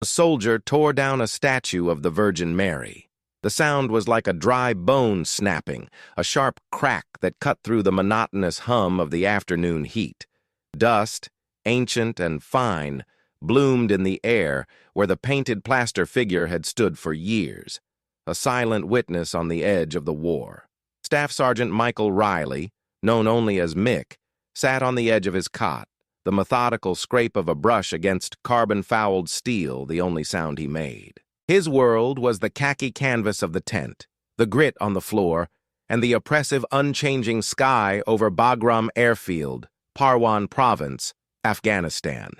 A soldier tore down a statue of the Virgin Mary. The sound was like a dry bone snapping, a sharp crack that cut through the monotonous hum of the afternoon heat. Dust, ancient and fine, bloomed in the air where the painted plaster figure had stood for years, a silent witness on the edge of the war. Staff Sergeant Michael Riley, known only as Mick, sat on the edge of his cot, the methodical scrape of a brush against carbon-fouled steel the only sound he made. His world was the khaki canvas of the tent, the grit on the floor, and the oppressive, unchanging sky over Bagram Airfield, Parwan Province, Afghanistan.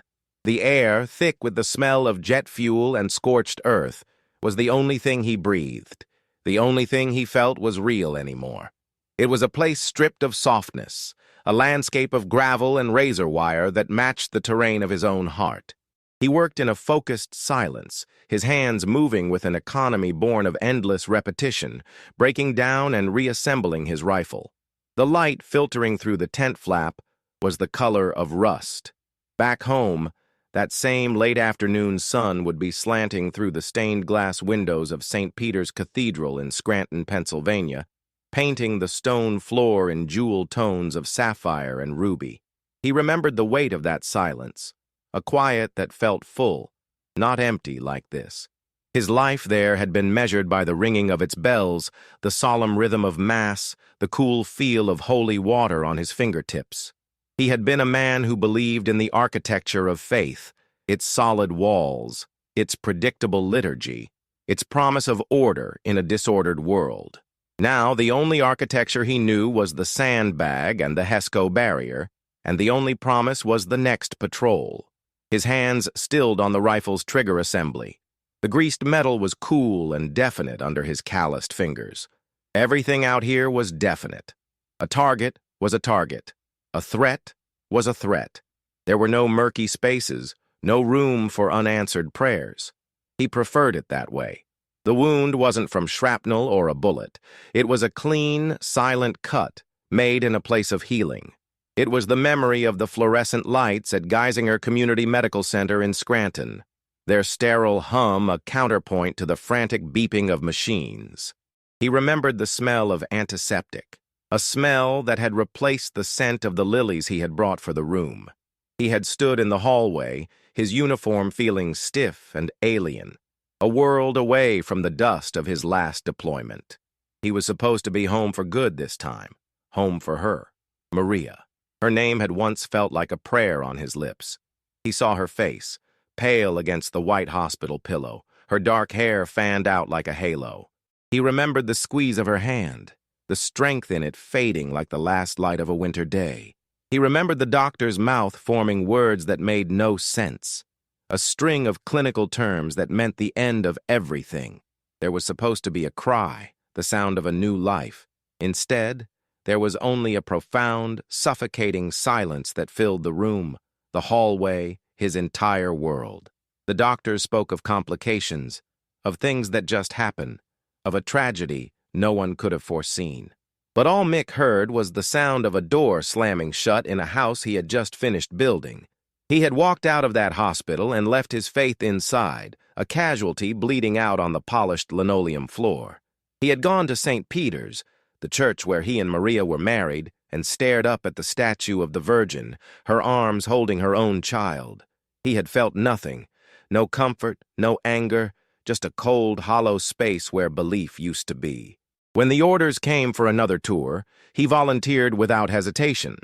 The air, thick with the smell of jet fuel and scorched earth, was the only thing he breathed. The only thing he felt was real anymore. It was a place stripped of softness, a landscape of gravel and razor wire that matched the terrain of his own heart. He worked in a focused silence, his hands moving with an economy born of endless repetition, breaking down and reassembling his rifle. The light filtering through the tent flap was the color of rust. Back home, that same late afternoon sun would be slanting through the stained glass windows of St. Peter's Cathedral in Scranton, Pennsylvania, painting the stone floor in jeweled tones of sapphire and ruby. He remembered the weight of that silence, a quiet that felt full, not empty like this. His life there had been measured by the ringing of its bells, the solemn rhythm of Mass, the cool feel of holy water on his fingertips. He had been a man who believed in the architecture of faith, its solid walls, its predictable liturgy, its promise of order in a disordered world. Now, the only architecture he knew was the sandbag and the HESCO barrier, and the only promise was the next patrol. His hands stilled on the rifle's trigger assembly. The greased metal was cool and definite under his calloused fingers. Everything out here was definite. A target was a target. A threat was a threat. There were no murky spaces, no room for unanswered prayers. He preferred it that way. The wound wasn't from shrapnel or a bullet. It was a clean, silent cut, made in a place of healing. It was the memory of the fluorescent lights at Geisinger Community Medical Center in Scranton, their sterile hum a counterpoint to the frantic beeping of machines. He remembered the smell of antiseptic, a smell that had replaced the scent of the lilies he had brought for the room. He had stood in the hallway, his uniform feeling stiff and alien, a world away from the dust of his last deployment. He was supposed to be home for good this time, home for her, Maria. Her name had once felt like a prayer on his lips. He saw her face, pale against the white hospital pillow, her dark hair fanned out like a halo. He remembered the squeeze of her hand, the strength in it fading like the last light of a winter day. He remembered the doctor's mouth forming words that made no sense, a string of clinical terms that meant the end of everything. There was supposed to be a cry, the sound of a new life. Instead, there was only a profound, suffocating silence that filled the room, the hallway, his entire world. The doctors spoke of complications, of things that just happen, of a tragedy no one could have foreseen. But all Mick heard was the sound of a door slamming shut in a house he had just finished building. He had walked out of that hospital and left his faith inside, a casualty bleeding out on the polished linoleum floor. He had gone to St. Peter's, the church where he and Maria were married, and stared up at the statue of the Virgin, her arms holding her own child. He had felt nothing, no comfort, no anger, just a cold, hollow space where belief used to be. When the orders came for another tour, he volunteered without hesitation.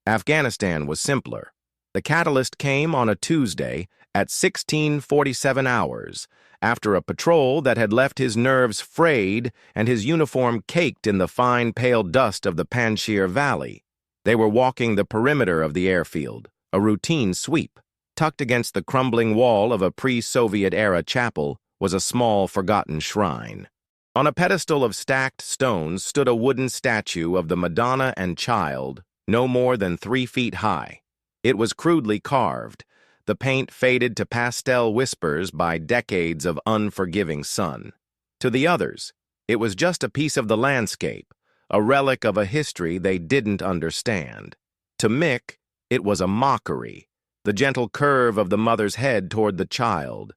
Afghanistan was simpler. The catalyst came on a Tuesday at 16:47 hours, after a patrol that had left his nerves frayed and his uniform caked in the fine pale dust of the Panjshir Valley. They were walking the perimeter of the airfield, a routine sweep. Tucked against the crumbling wall of a pre-Soviet-era chapel was a small, forgotten shrine. On a pedestal of stacked stones stood a wooden statue of the Madonna and Child, no more than 3 feet high. It was crudely carved, the paint faded to pastel whispers by decades of unforgiving sun. To the others, it was just a piece of the landscape, a relic of a history they didn't understand. To Mick, it was a mockery, the gentle curve of the mother's head toward the child,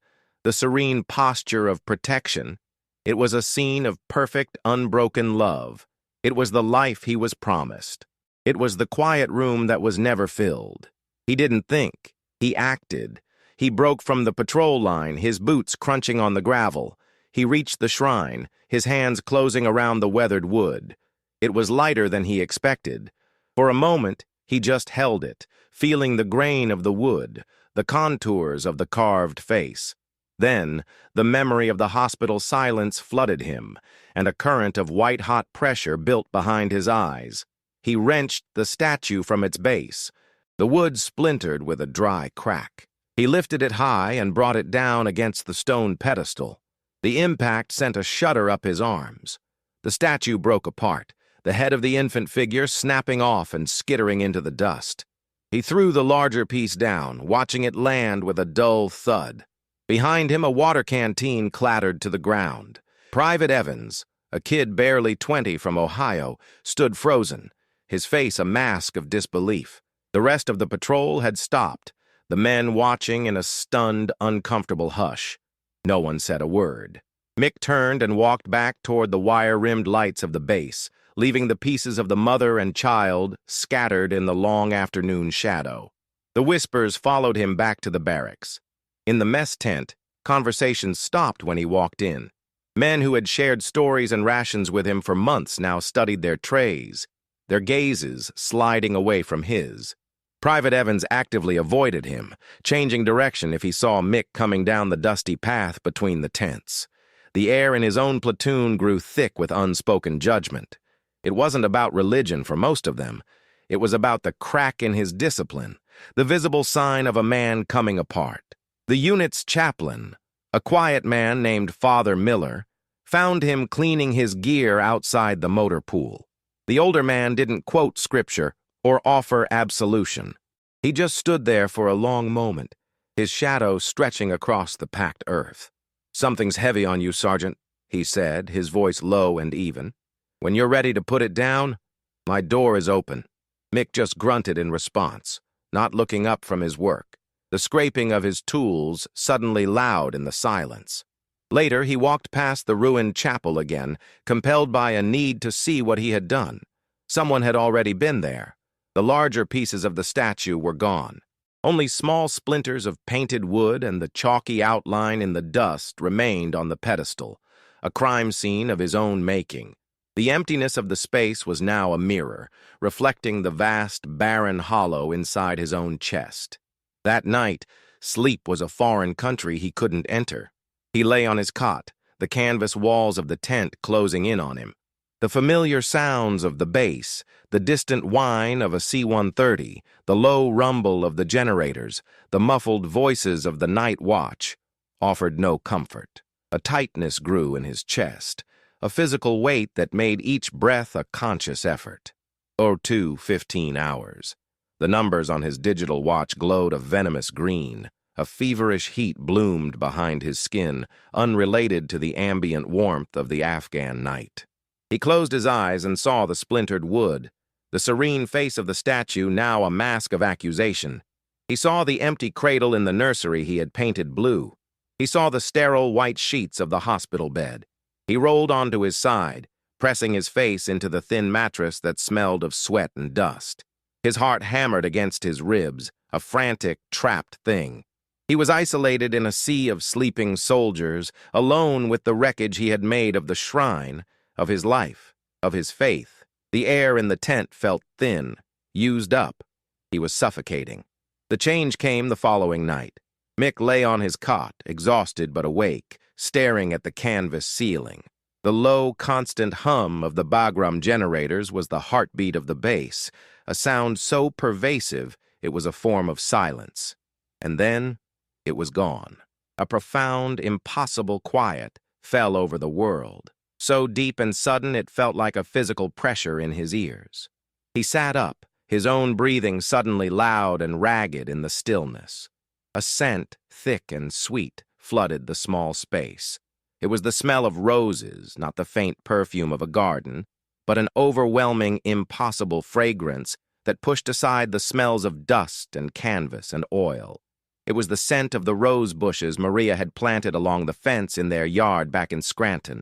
the serene posture of protection. It was a scene of perfect, unbroken love. It was the life he was promised. It was the quiet room that was never filled. He didn't think. He acted. He broke from the patrol line, his boots crunching on the gravel. He reached the shrine, his hands closing around the weathered wood. It was lighter than he expected. For a moment, he just held it, feeling the grain of the wood, the contours of the carved face. Then, the memory of the hospital silence flooded him, and a current of white-hot pressure built behind his eyes. He wrenched the statue from its base. The wood splintered with a dry crack. He lifted it high and brought it down against the stone pedestal. The impact sent a shudder up his arms. The statue broke apart, the head of the infant figure snapping off and skittering into the dust. He threw the larger piece down, watching it land with a dull thud. Behind him, a water canteen clattered to the ground. Private Evans, a kid barely 20 from Ohio, stood frozen, his face a mask of disbelief. The rest of the patrol had stopped, the men watching in a stunned, uncomfortable hush. No one said a word. Mick turned and walked back toward the wire-rimmed lights of the base, leaving the pieces of the mother and child scattered in the long afternoon shadow. The whispers followed him back to the barracks. In the mess tent, conversations stopped when he walked in. Men who had shared stories and rations with him for months now studied their trays, their gazes sliding away from his. Private Evans actively avoided him, changing direction if he saw Mick coming down the dusty path between the tents. The air in his own platoon grew thick with unspoken judgment. It wasn't about religion for most of them. It was about the crack in his discipline, the visible sign of a man coming apart. The unit's chaplain, a quiet man named Father Miller, found him cleaning his gear outside the motor pool. The older man didn't quote scripture or offer absolution. He just stood there for a long moment, his shadow stretching across the packed earth. "Something's heavy on you, Sergeant," he said, his voice low and even. "When you're ready to put it down, my door is open." Mick just grunted in response, not looking up from his work, the scraping of his tools suddenly loud in the silence. Later, he walked past the ruined chapel again, compelled by a need to see what he had done. Someone had already been there. The larger pieces of the statue were gone. Only small splinters of painted wood and the chalky outline in the dust remained on the pedestal, a crime scene of his own making. The emptiness of the space was now a mirror, reflecting the vast, barren hollow inside his own chest. That night, sleep was a foreign country he couldn't enter. He lay on his cot, the canvas walls of the tent closing in on him. The familiar sounds of the base, the distant whine of a C-130, the low rumble of the generators, the muffled voices of the night watch, offered no comfort. A tightness grew in his chest, a physical weight that made each breath a conscious effort. 15 hours. The numbers on his digital watch glowed a venomous green. A feverish heat bloomed behind his skin, unrelated to the ambient warmth of the Afghan night. He closed his eyes and saw the splintered wood, the serene face of the statue now a mask of accusation. He saw the empty cradle in the nursery he had painted blue. He saw the sterile white sheets of the hospital bed. He rolled onto his side, pressing his face into the thin mattress that smelled of sweat and dust. His heart hammered against his ribs, a frantic, trapped thing. He was isolated in a sea of sleeping soldiers, alone with the wreckage he had made of the shrine, of his life, of his faith. The air in the tent felt thin, used up. He was suffocating. The change came the following night. Mick lay on his cot, exhausted but awake, staring at the canvas ceiling. The low, constant hum of the Bagram generators was the heartbeat of the base, a sound so pervasive it was a form of silence. And then it was gone. A profound, impossible quiet fell over the world, so deep and sudden it felt like a physical pressure in his ears. He sat up, his own breathing suddenly loud and ragged in the stillness. A scent, thick and sweet, flooded the small space. It was the smell of roses, not the faint perfume of a garden, but an overwhelming, impossible fragrance that pushed aside the smells of dust and canvas and oil. It was the scent of the rose bushes Maria had planted along the fence in their yard back in Scranton.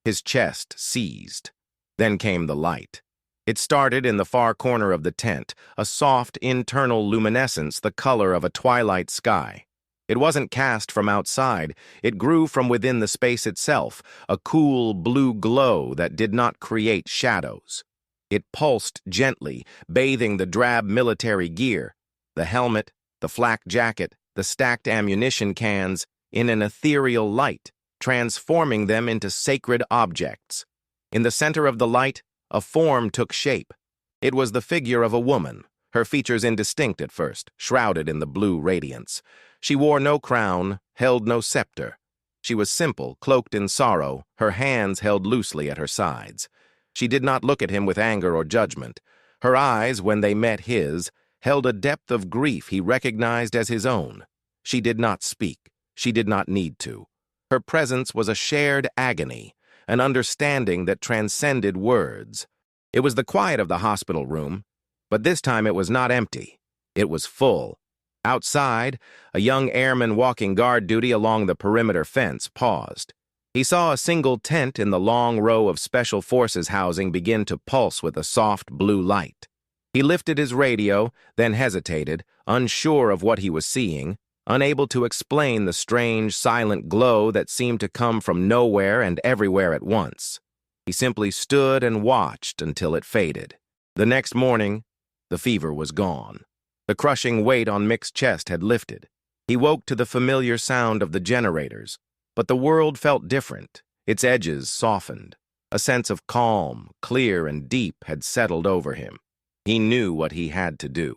His chest seized. Then came the light. It started in the far corner of the tent, a soft internal luminescence the color of a twilight sky. It wasn't cast from outside, it grew from within the space itself, a cool blue glow that did not create shadows. It pulsed gently, bathing the drab military gear, the helmet, the flak jacket, the stacked ammunition cans, in an ethereal light, transforming them into sacred objects. In the center of the light, a form took shape. It was the figure of a woman, her features indistinct at first, shrouded in the blue radiance. She wore no crown, held no scepter. She was simple, cloaked in sorrow, her hands held loosely at her sides. She did not look at him with anger or judgment. Her eyes, when they met his, held a depth of grief he recognized as his own. She did not speak. She did not need to. Her presence was a shared agony, an understanding that transcended words. It was the quiet of the hospital room, but this time it was not empty. It was full. Outside, a young airman walking guard duty along the perimeter fence paused. He saw a single tent in the long row of Special Forces housing begin to pulse with a soft blue light. He lifted his radio, then hesitated, unsure of what he was seeing, unable to explain the strange, silent glow that seemed to come from nowhere and everywhere at once. He simply stood and watched until it faded. The next morning, the fever was gone. The crushing weight on Mick's chest had lifted. He woke to the familiar sound of the generators, but the world felt different. Its edges softened. A sense of calm, clear and deep, had settled over him. He knew what he had to do.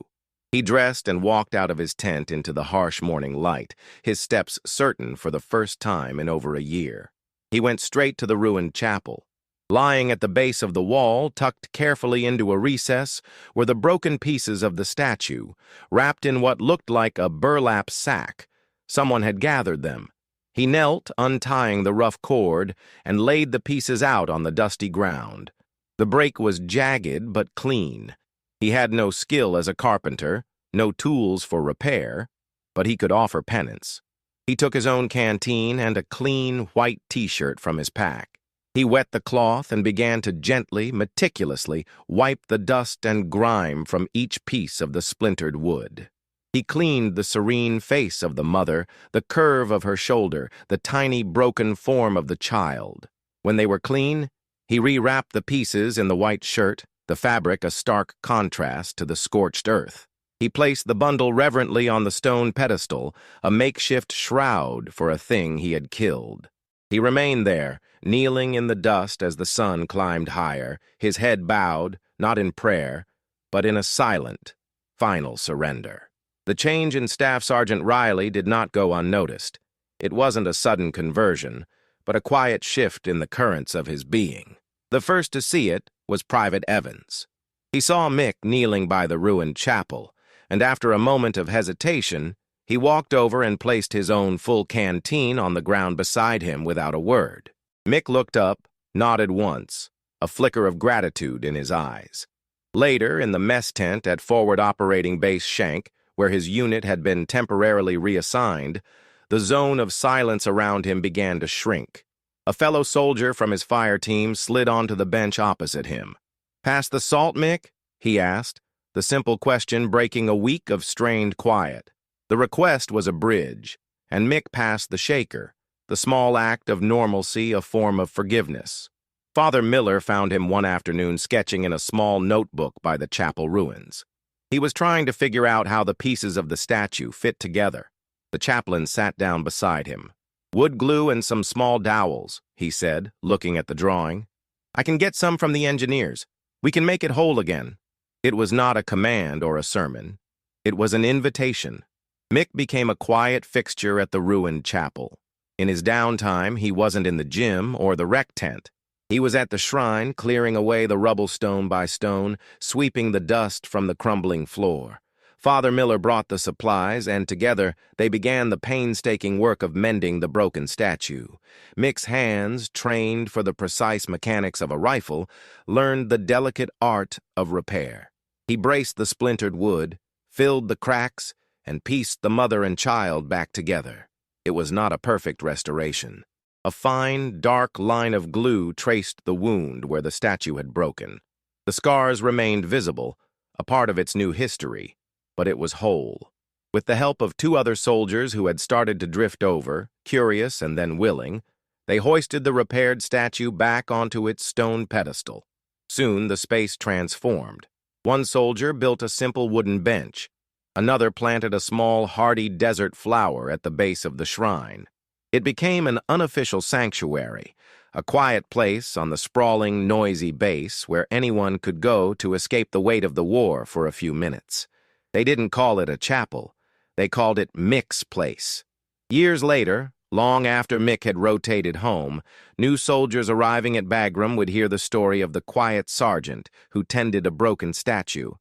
He dressed and walked out of his tent into the harsh morning light, his steps certain for the first time in over a year. He went straight to the ruined chapel. Lying at the base of the wall, tucked carefully into a recess, were the broken pieces of the statue, wrapped in what looked like a burlap sack. Someone had gathered them. He knelt, untying the rough cord, and laid the pieces out on the dusty ground. The break was jagged but clean. He had no skill as a carpenter, no tools for repair, but he could offer penance. He took his own canteen and a clean, white t-shirt from his pack. He wet the cloth and began to gently, meticulously wipe the dust and grime from each piece of the splintered wood. He cleaned the serene face of the mother, the curve of her shoulder, the tiny broken form of the child. When they were clean, he rewrapped the pieces in the white shirt, the fabric a stark contrast to the scorched earth. He placed the bundle reverently on the stone pedestal, a makeshift shroud for a thing he had killed. He remained there, kneeling in the dust as the sun climbed higher, his head bowed, not in prayer, but in a silent, final surrender. The change in Staff Sergeant Riley did not go unnoticed. It wasn't a sudden conversion, but a quiet shift in the currents of his being. The first to see it was Private Evans. He saw Mick kneeling by the ruined chapel, and after a moment of hesitation, he walked over and placed his own full canteen on the ground beside him without a word. Mick looked up, nodded once, a flicker of gratitude in his eyes. Later, in the mess tent at Forward Operating Base Shank, where his unit had been temporarily reassigned, the zone of silence around him began to shrink. A fellow soldier from his fire team slid onto the bench opposite him. "Pass the salt, Mick?" he asked, the simple question breaking a week of strained quiet. The request was a bridge, and Mick passed the shaker, the small act of normalcy a form of forgiveness. Father Miller found him one afternoon sketching in a small notebook by the chapel ruins. He was trying to figure out how the pieces of the statue fit together. The chaplain sat down beside him. "Wood glue and some small dowels," he said, looking at the drawing. "I can get some from the engineers. We can make it whole again." It was not a command or a sermon. It was an invitation. Mick became a quiet fixture at the ruined chapel. In his downtime, he wasn't in the gym or the rec tent. He was at the shrine, clearing away the rubble stone by stone, sweeping the dust from the crumbling floor. Father Miller brought the supplies, and together they began the painstaking work of mending the broken statue. Mick's hands, trained for the precise mechanics of a rifle, learned the delicate art of repair. He braced the splintered wood, filled the cracks, and pieced the mother and child back together. It was not a perfect restoration. A fine, dark line of glue traced the wound where the statue had broken. The scars remained visible, a part of its new history, but it was whole. With the help of two other soldiers who had started to drift over, curious and then willing, they hoisted the repaired statue back onto its stone pedestal. Soon the space transformed. One soldier built a simple wooden bench. Another planted a small, hardy desert flower at the base of the shrine. It became an unofficial sanctuary, a quiet place on the sprawling, noisy base where anyone could go to escape the weight of the war for a few minutes. They didn't call it a chapel. They called it Mick's place. Years later, long after Mick had rotated home, new soldiers arriving at Bagram would hear the story of the quiet sergeant who tended a broken statue,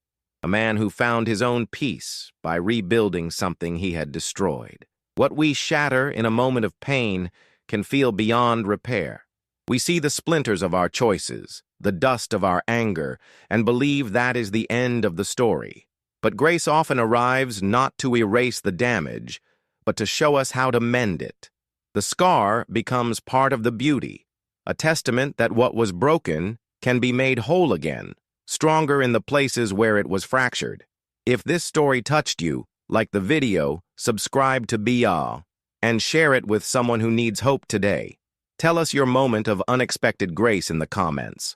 a man who found his own peace by rebuilding something he had destroyed. What we shatter in a moment of pain can feel beyond repair. We see the splinters of our choices, the dust of our anger, and believe that is the end of the story. But grace often arrives not to erase the damage, but to show us how to mend it. The scar becomes part of the beauty, a testament that what was broken can be made whole again, stronger in the places where it was fractured. If this story touched you, like the video, subscribe to BR and share it with someone who needs hope today. Tell us your moment of unexpected grace in the comments.